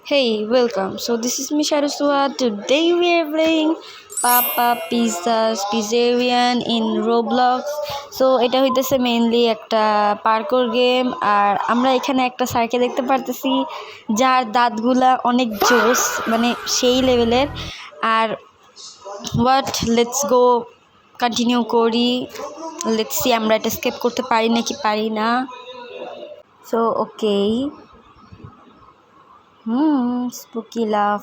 Hey, welcome. So this is Misha Rusua. Today we are playing Papa Pizza's Pizzerian in Roblox. So এটা হইতেছে mainly একটা parkour game আর আমরা এখানে একটা স্যারকে দেখতে পারতেছি যার দাঁতগুলা অনেক জোস মানে সেই লেভেলের আর লেটস গো কন্টিনিউ করি লেটস সি আমরা এটা স্কেপ করতে পারি নাকি পারি না সো ওকে স্পুকি লাভ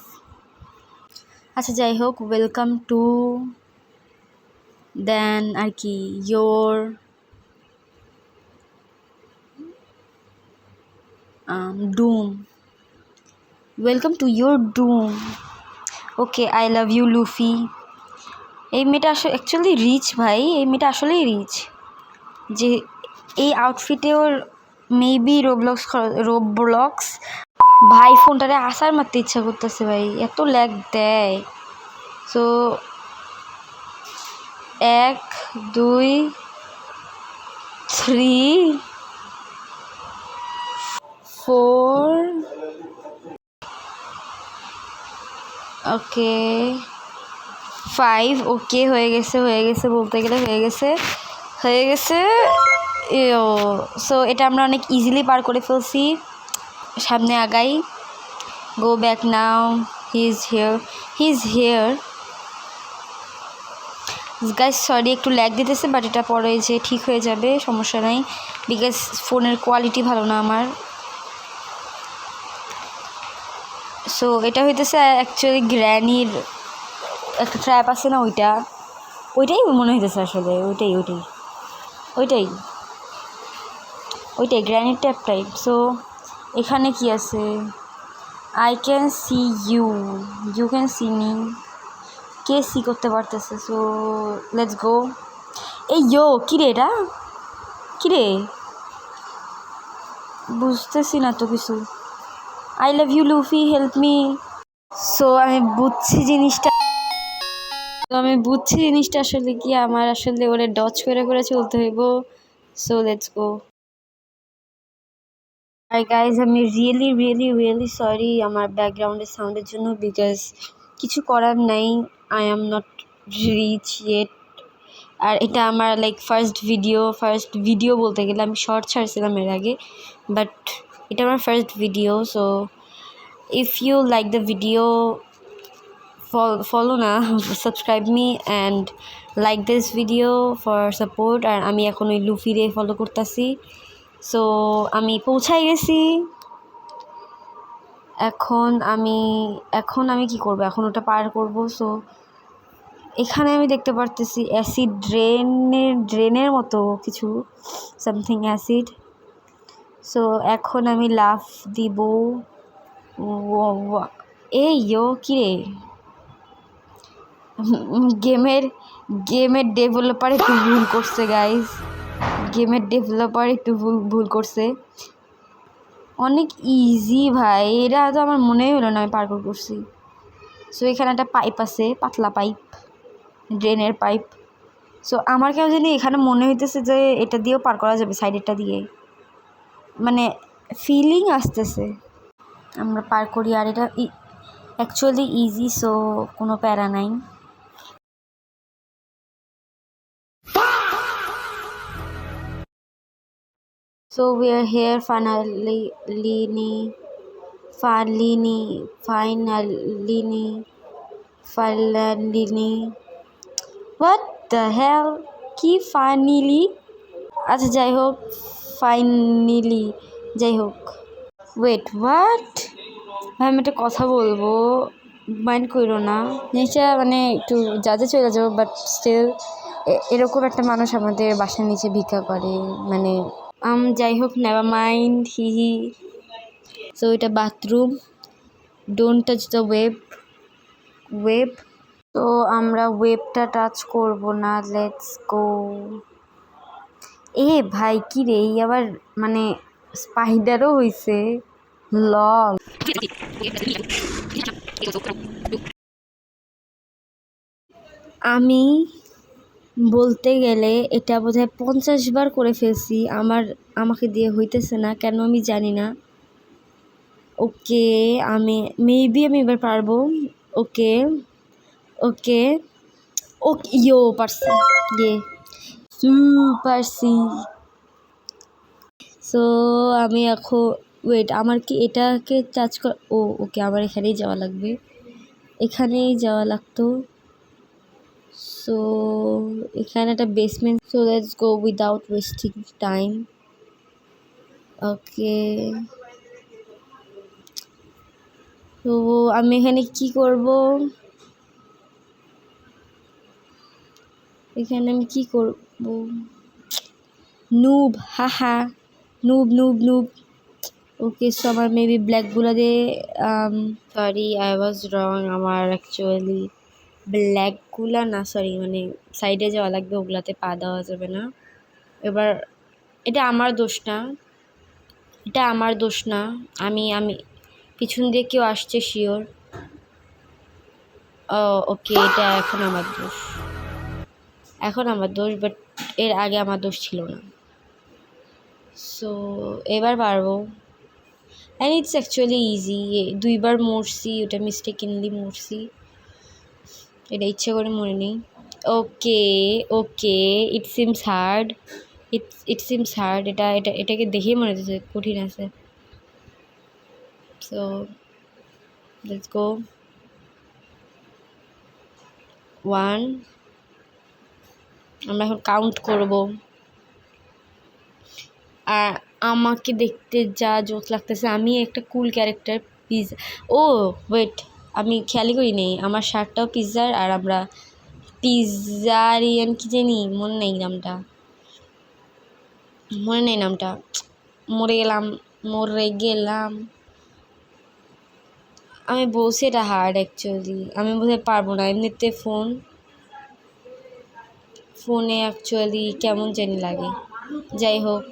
আচ্ছা যাই হোক ওয়েলকাম টু দেন আর কি your doom welcome to your doom okay I love you Luffy এই মেয়েটা আসলে অ্যাকচুয়ালি রিচ ভাই এই মেয়েটা আসলেই রিচ যে এই আউটফিটে ওর মেবি রোবলক্স ভাই ফোনটারে আসার মারতে ইচ্ছা করতেছে ভাই এত ল্যাগ দেয় সো 1 2 3 4 ওকে 5 ওকে হয়ে গেছে বলতে গেলে হয়ে গেছে সো এটা আমরা অনেক ইজিলি পার করে ফেলছি সামনে আগাই go back now he is here guys sorry একটু ল্যাগ দিতেছে বাট এটা পরে যে ঠিক হয়ে যাবে সমস্যা নাই বিকজ ফোনের কোয়ালিটি ভালো না আমার সো এটা হইতেছে অ্যাকচুয়ালি গ্র্যানির একটা ট্র্যাপ আছে না ওইটাই মনে হইতেছে আসলে ওইটাই গ্র্যানির ট্র্যাপ টাইপ সো এখানে কি আছে I can see you can see me কে সি করতে পারতেছে সো লেটস গো এই কিরে এটা কিরে বুঝতেছি না তো কিছু I love you Luffy help me so আমি বুঝছি জিনিসটা আসলে কি আমার আসলে ওরে ডচ করে চলতে হইব so let's go hi guys আমি রিয়েলি সরি আমার ব্যাকগ্রাউন্ডের সাউন্ডের জন্য বিকজ কিছু করার নাই I am not rich yet আর এটা আমার লাইক ফার্স্ট ভিডিও বলতে গেলে আমি শর্ট ছাড়ছিলাম এর আগে বাট এটা আমার first video so if you like the video follow না subscribe me and like this video for support আর আমি এখন ওই লুফিরে ফলো করতেছি সো আমি পৌঁছাই গেছি এখন আমি কি করব এখন ওটা পার করব সো এখানে আমি দেখতে পারতেছি অ্যাসিড ড্রেনের মতো কিছু সামথিং অ্যাসিড সো এখন আমি লাফ দিব এই কিরে গেমের ডেভেলপার একটু ভুল করছে গাইজ ভুল করছে অনেক ইজি ভাই এটা তো আমার মনেই হলো না আমি পার করছি সো এখানে একটা পাইপ আছে পাতলা পাইপ ড্রেনের পাইপ সো আমার কেন জানি এখানে মনে হইতেছে যে এটা দিয়েও পার করা যাবে সাইডেরটা দিয়ে মানে ফিলিং আসতেছে আমরা পার করি আর এটা অ্যাকচুয়ালি ইজি সো কোনো প্যারা নাই So we are here finally. What the hell? কি finally? আচ্ছা যাই হোক ফাইনালি যাই হোক ওয়েট হোয়াট ভাই আমি একটা কথা বলবো মাইন্ড করো না জিনিসটা মানে একটু যাতে চলে যাবো বাট স্টিল এরকম একটা মানুষ আমাদের বাসার নিচে ভিক্ষা করে মানে যাই হোক নেভার মাইন্ড হি সো এটা bathroom don't touch the web তো আমরা ওয়েবটা টাচ করব না লেটস গো ভাই কি রে আবার মানে স্পাইডারও হইছে লল আমি বলতে গেলে এটা বোধহয় 50 বার করে ফেলছি আমাকে দিয়ে হইতেছে না কেন আমি জানি না ওকে আমি মেবি আমি এবার পারবো। ওকে ওকে ওকে ইয়ো পারছি, ইয়ে পারছি। সো আমি এখন ওয়েট, আমার কি এটাকে টাচ কর, ও ওকে আমার এখানেই যাওয়া লাগবে, এখানেই যাওয়া লাগতো। সো এখানে একটা basement, so let's go without wasting time. Okay তো আমি এখানে কি করব, এখানে আমি কি করব, নুব, হাহা noob noob noob. Okay so আমার মেবি ব্ল্যাকগুলো দিয়ে, সরি আই ওয়াজ রং, আমার অ্যাকচুয়ালি ব্ল্যাকগুলা না, সরি মানে সাইডে যাওয়া লাগবে, ওগুলাতে পা দেওয়া যাবে না। এবার এটা আমার দোষ না, এটা আমার দোষ না, আমি আমি পিছন দিয়ে কেউ আসছে শিওর। ওকে এটা এখন আমার দোষ, এখন আমার দোষ, বাট এর আগে আমার দোষ ছিল না। সো এবার পারবো, অ্যান্ড ইটস অ্যাকচুয়ালি ইজি। দুইবার মরছি, ওটা মিস্টেকেনলি মরছি, এটা ইচ্ছে করে মরে নেই। Okay okay it seems hard, it seems hard, এটাকে দেখেই মনে হচ্ছে কঠিন আছে। সো লেটস গো। 1, আমরা এখন কাউন্ট করব। আর আমাকে দেখতে যা জোস লাগতেছে, আমি একটা কুল ক্যারেক্টার পিৎজা। ও ওয়েট, আমি খেয়ালই করি নেই আমার শার্টটাও পিৎজার, আর আমরা পিৎজারিয়ান কি জানি, মনে নেই নামটা, মনে নেই নামটা, মরে গেলাম। আমি বলছি এটা হার্ড অ্যাকচুয়ালি, আমি বোধহয় পারবো না, এমনিতে ফোনে অ্যাকচুয়ালি কেমন জানি লাগে। যাই হোক,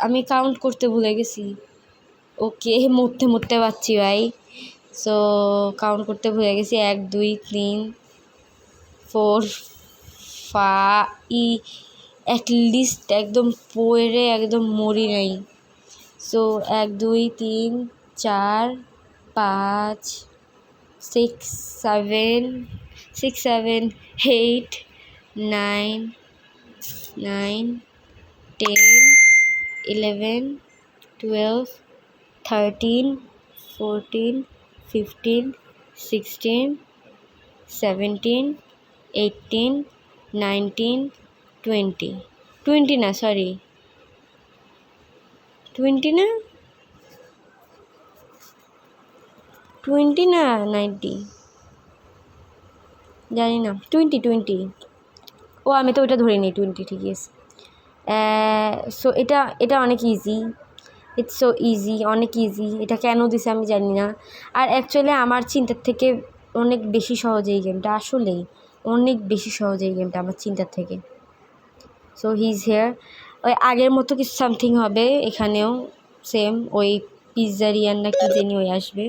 আমি কাউন্ট করতে ভুলে গেছি। ওকে মরতে পারছি ভাই। সো কাউন্ট করতে ভুলে গেছি, 1 2 3 4 5, অ্যাটলিস্ট একদম পড়ে একদম মরি নাই। সো 1 2 3 4 5 6 7 8 9 10 11 12 13 14 15 16 17 18 19 20 না, সরি 20 না, 20 না 90, জানি না, 20। ও আমি তো ওইটা ধরে নিই 20, ঠিক আছে। সো এটা অনেক ইজি, ইটস সো ইজি, অনেক ইজি। এটা কেন দিছে আমি জানি না, আর অ্যাকচুয়ালি আমার চিন্তার থেকে অনেক বেশি সহজ এই গেমটা, আসলেই অনেক বেশি সহজ এই গেমটা আমার চিন্তার থেকে। সো হি ইজ হেয়ার, ওই আগের মতো কিছু সামথিং হবে এখানেও, সেম ওই পিৎজারিয়ান না কি জানি ওই আসবে।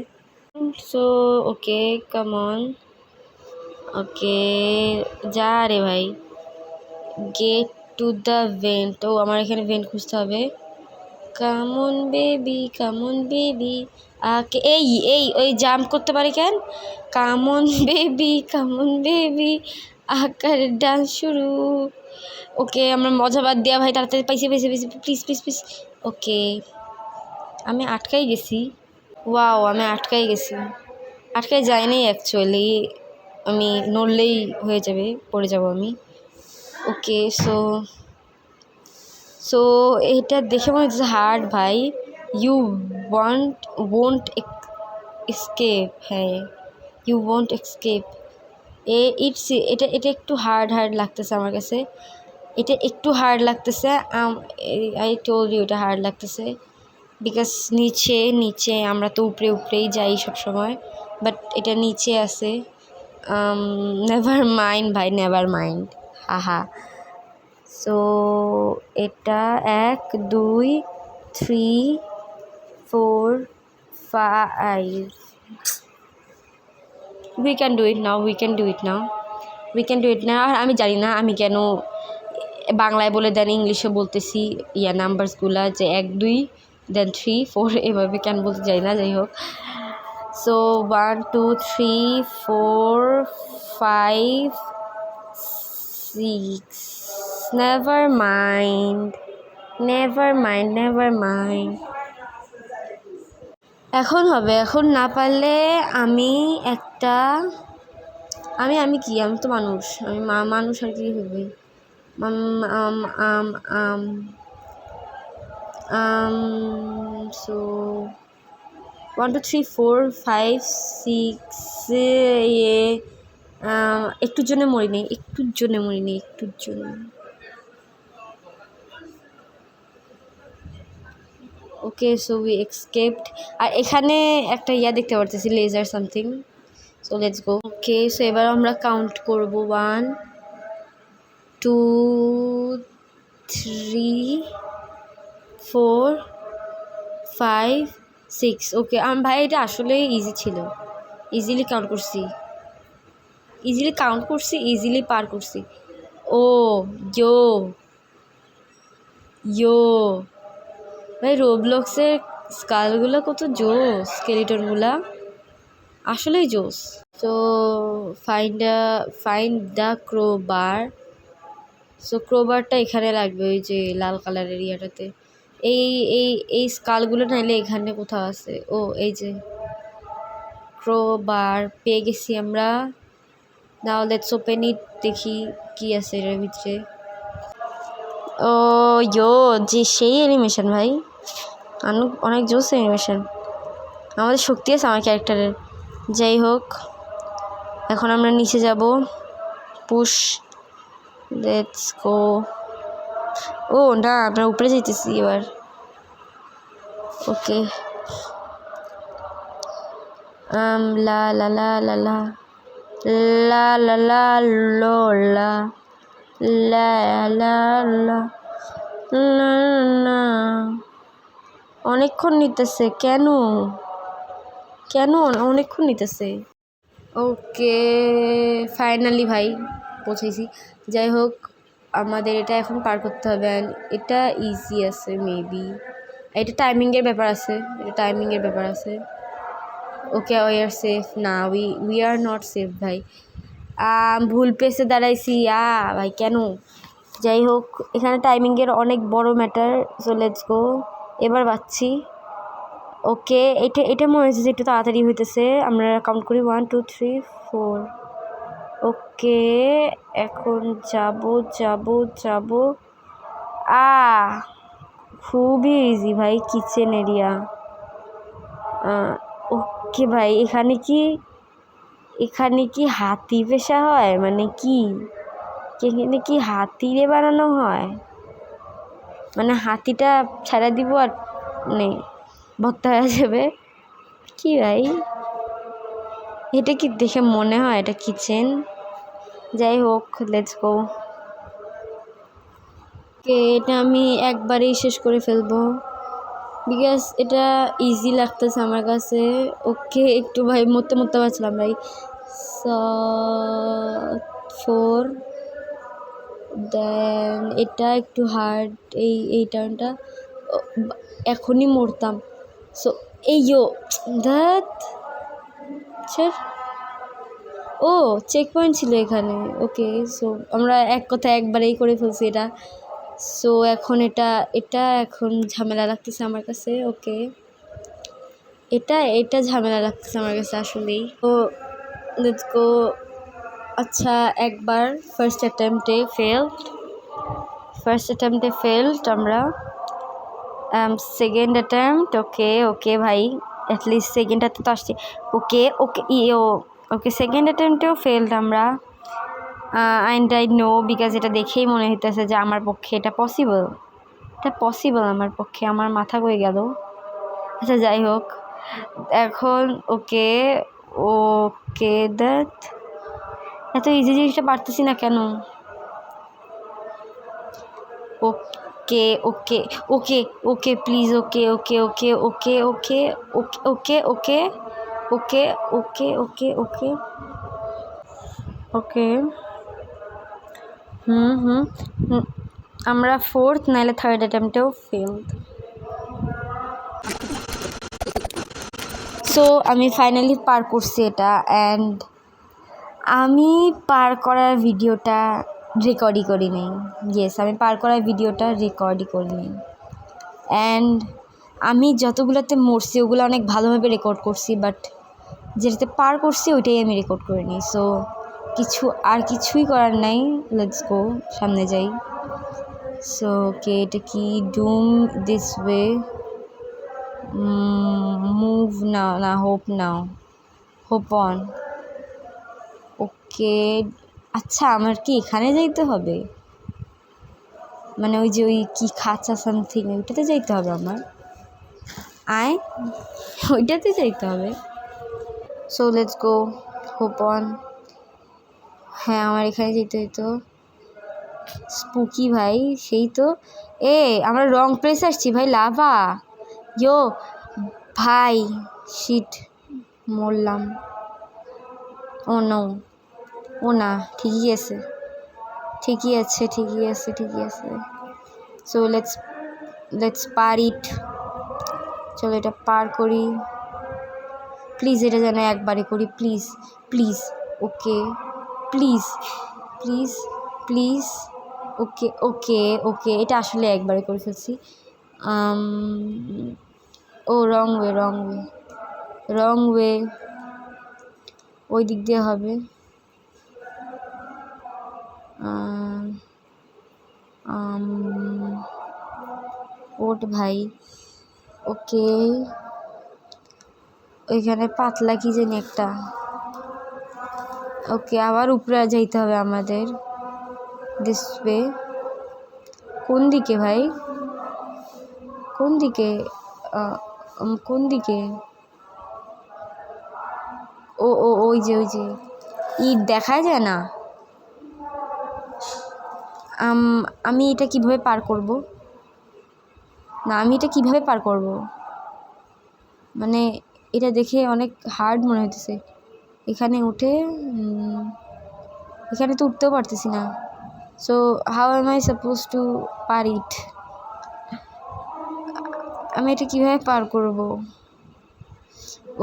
সো ওকে কাম অন, ওকে যা রে ভাই, গেট টু দ্য ভেন্ট। ও আমার এখানে ভেন্ট খুঁজতে হবে। কামন বেবি আকে, এই ওই জাম্প করতে পারি কেন, কামন বেবি আকার ডান্স শুরু। ওকে আমরা মজা বাদ দেওয়া ভাই, তাড়াতাড়ি পাইছি প্লিজ। ওকে আমি আটকাই গেছি, ওয়াও আমি আটকাই গেছি, আটকাই যায়নি অ্যাকচুয়ালি, আমি নড়লেই হয়ে যাবে, পড়ে যাব আমি। ওকে সো এটা দেখে মনে হচ্ছে হার্ড ভাই, ইউ ওয়ন্ট এসকেপ, হ্যাঁ ইউ ওয়ন্ট এসকেপ। এটা একটু হার্ড লাগতেছে আমার কাছে, এটা একটু হার্ড লাগতেছে, আই টোল্ড ইউ এটা হার্ড লাগতেছে, বিকজ নিচে আমরা তো উপরেই যাই সব সময়, বাট এটা নিচে আছে। নেভার মাইন্ড ভাই, নেভার মাইন্ড, হাহা। সো এটা 1 2 3 4 5, we can do it now. আর আমি জানি না আমি কেন বাংলায় বলে দেন ইংলিশে বলতেছি নাম্বারসগুলা, যে 1 2 দেন 3 4 এভাবে কেন বলতে যাই না, যাই হোক। So 1 2 3 4 5 6 never mind never mind never mind. এখন হবে, এখন না পারলে আমি একটা আমি কি, আমি তো মানুষ, আমি মানুষ আর কি হবে। সো 1 2 3 4 5 6 একটুর জন্য মরিনি, একটুর জন্য মরিনি, একটুর জন্য। Okay, so we escaped. আর এখানে একটা দেখতে পারতেছি, laser something. So let's go. Okay, so এবার আমরা কাউন্ট করব 1 2 3 4 5 6। ওকে, ভাই এটা আসলে ইজি ছিল, ইজিলি কাউন্ট করছি, ইজিলি পার করছি। ও ইয়ো ইয়ো ভাই, রোবলক্সের স্কালগুলো কত জোস, স্কেলিটনগুলা আসলেই জোস। So find the crowbar. So ক্রোবারটা এখানে লাগবে, ওই যে লাল কালারের ইয়াটাতে। এই এই এই স্কালগুলো নাইলে এখানে কোথাও আছে। ও এই যে ক্রোবার পেয়ে গেছি আমরা। নাও লেটস ওপেন ইট, দেখি কি আছে এর ভিতরে। ও ইয়ো, যে সেই অ্যানিমেশন ভাই, অনেক জোস অ্যানিমেশন, আমাদের শক্তি আছে আমার ক্যারেক্টারের। যাই হোক, এখন আমরা নিচে যাব, পুশ, লেটস গো। ও না, আমরা উপরে যেতেছি এবার। ওকে, লা লা লা লা লা লা লা লা লো লা লা লা লা লা। অনেকক্ষণ নিতেছে কেন, অনেকক্ষণ নিতেছে। ওকে, ফাইনালি ভাই পৌঁছেছি। যাই হোক, আমাদের এটা এখন পার করতে হবে। এটা ইজি আছে মেবি, এটা টাইমিংয়ের ব্যাপার আছে, ওকে উই আর সেফ না, উই আর নট সেফ ভাই। ভুল পেসে দাঁড়াইছি ভাই, কেন? যাই হোক, এখানে টাইমিংয়ের অনেক বড় ম্যাটার। সো লেটস গো, এবার পাচ্ছি। ওকে, এটা মনে হচ্ছে যে একটু তাড়াতাড়ি হইতেছে। আমরা কাউন্ট করি 1 2 3 4। ওকে, এখন যাব। খুবই ইজি ভাই, কিচেন এরিয়া। ওকে ভাই, এখানে কি হাতি পেশা হয়, মানে কি এখানে কি হাতিরে বানানো হয়, মানে হাতিটা ছাড়া দিব আর নেই ভক্ত হয়ে যাবে কি ভাই? এটা কি দেখে মনে হয় এটা কিচেন? যাই হোক, লেটস গো। এটা আমি একবারেই শেষ করে ফেলবো, বিকজ এটা ইজি লাগতেছে আমার কাছে। ওকে, একটু ভাই মরতে পারছিলাম ভাই। 4, দেন এটা একটু হার্ড, এই টার্নটা এখনই মরতাম। সো এইও দ্যাট, ও চেক পয়েন্ট ছিল এখানে। ওকে, সো আমরা এক কথায় একবারেই করে ফেলছি এটা। সো এখন এটা এখন ঝামেলা লাগতেছে আমার কাছে। ওকে, এটা ঝামেলা লাগতেছে আমার কাছে আসলেই। তো লেটস গো। আচ্ছা, একবার ফার্স্ট অ্যাটেম্পটে ফেলড আমরা। সেকেন্ড অ্যাটেম্পট, ওকে ভাই, অ্যাটলিস্ট সেকেন্ডটাতে তো আসছি। ওকে সেকেন্ড অ্যাটেম্পটেও ফেলড আমরা। অ্যান্ড আই নো, বিকজ এটা দেখেই মনে হইতেছে যে আমার পক্ষে এটা পসিবল আমার পক্ষে। আমার মাথা কই গেল? আচ্ছা যাই হোক, এখন ওকে দ্যাট এত ইজি জিনিসটা পারতেছি না কেন? ওকে প্লিজ, ওকে হুম, আমরা 4th নাইলে 3rd অ্যাটেম্পটেও ফেলড। সো আমি ফাইনালি পার করছি এটা, অ্যান্ড আমি পার করার ভিডিওটা রেকর্ডই করিনি। ইয়েস, আমি পার করার ভিডিওটা রেকর্ডই করিনি। অ্যান্ড আমি যতগুলোতে মরছি ওগুলো অনেক ভালোভাবে রেকর্ড করছি, বাট যেটাতে পার করছি ওইটাই আমি রেকর্ড করিনি। সো কিছুই করার নাই, লেটস গো, সামনে যাই। সো ওকে, এটা কি ডুম দিস ওয়ে, মুভ নাও, না হোপ নাও, হোপ অন। ওকে, আচ্ছা আমার কি এখানে যাইতে হবে? মানে ওই যে ওই কি খাঁচা সামথিং, ওইটাতে যাইতে হবে আমার? ওইটাতে যাইতে হবে। So let's go, hope on. হ্যাঁ, আমার এখানে যেতে হইতো। স্পুকি ভাই, সেই তো। আমরা রং প্লেস আসছি ভাই, লাভা। ইয়ো ভাই, শিট, মরলাম। ও নো, ও না, ঠিকই আছে। সো লেটস পার ইট। চলো এটা পার করি প্লিজ, এটা যেন একবারে করি, প্লিজ। Okay, please. ওকে, এটা আসলে একবারে করে ফেলছি। ও রং ওয়ে, ওই দিক দিয়ে হবে। ওট ভাই, ওকে, ওইখানে পাতলা কি জানি একটা। ওকে, আবার উপরে যাইতে হবে আমাদের, দিস ওয়ে। কোন দিকে ভাই, কোন দিকে? ওই যে ইট দেখা যায় না। আমি এটা কিভাবে পার করব? মানে এটা দেখে অনেক হার্ড মনে হইতেছে। এখানে উঠে এখানে তো উঠতেও পারতেছি না। So how am I suppose to pass it? আমি এটা কিভাবে পার করব?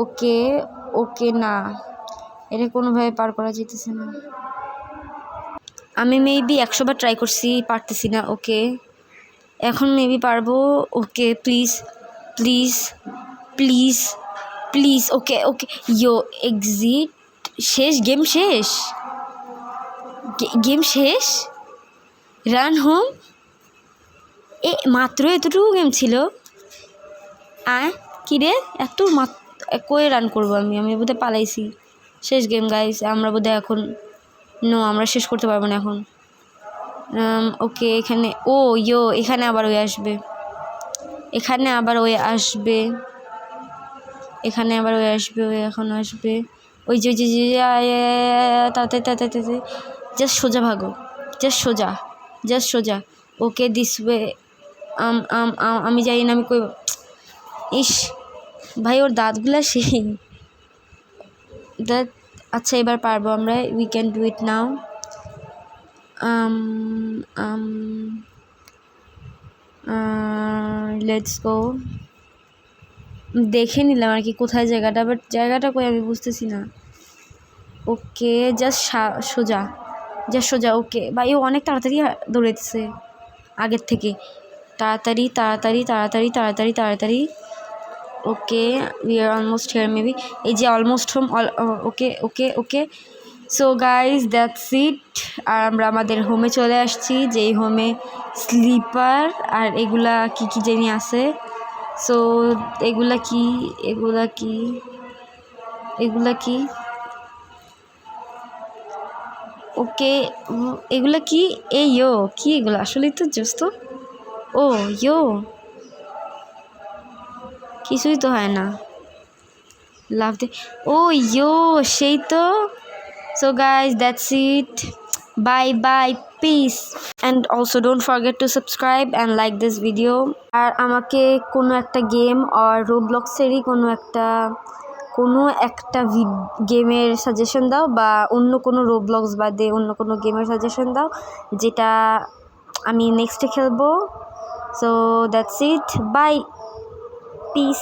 ওকে, না, এটা কোনোভাবে পার করা যেতেছে না। আমি মেবি 100 বার ট্রাই করছি, পারতেছি না। ওকে, এখন মেবি পারবো। ওকে, প্লিজ। Okay, yo exit. শেষ, গেম শেষ। Run home. মাত্র এতটুকু গেম ছিল? কি রে, এত কয়ে রান করবো? আমি বোধহয় পালাইছি। শেষ গেম গাইস, আমরা বোধহয় এখন আমরা শেষ করতে পারবো না এখন। ওকে, এখানে এখানে আবার ওই আসবে, ওই এখন আসবে। ওই যে তাড়াতাড়ি, জাস্ট সোজা ভাগো, জাস্ট সোজা। ওকে, দিস ওয়ে। আমি জানি না আমি কই। ইস ভাই, ওর দাঁতগুলা সেই দাঁত। আচ্ছা, এবার পারবো আমরা, we can do it now. Let's go. দেখে নিলাম আর কি কোথায় জায়গাটা, বাট জায়গাটা কই আমি বুঝতেছি না। ওকে, জাস্ট সোজা। ওকে ভাই, ও অনেক তাড়াতাড়ি দৌড়াইতেছে আগের থেকে। তাড়াতাড়ি। Okay, we are almost here maybe. এই যে almost home. Okay. So guys, that's it. আর আমরা আমাদের হোমে চলে আসছি, যেই হোমে স্লিপার আর এগুলা কি জানি আছে। সো এগুলা কি ওকে, এগুলা কি? কি এগুলো? আসলেই তো জোস্ত। কিছুই তো হয় না, লাভ দে। সেই তো। So guys, that's it, bye, peace, and also don't forget to subscribe and like this video. আর আমাকে কোনো একটা গেম আর রোবলক্সেরই কোনো একটা গেমের সাজেশন দাও, বা অন্য কোনো রোবলক্স বাদে অন্য কোনো গেমের সাজেশন দাও যেটা আমি নেক্সটে খেলবো। So that's it, bye, piece.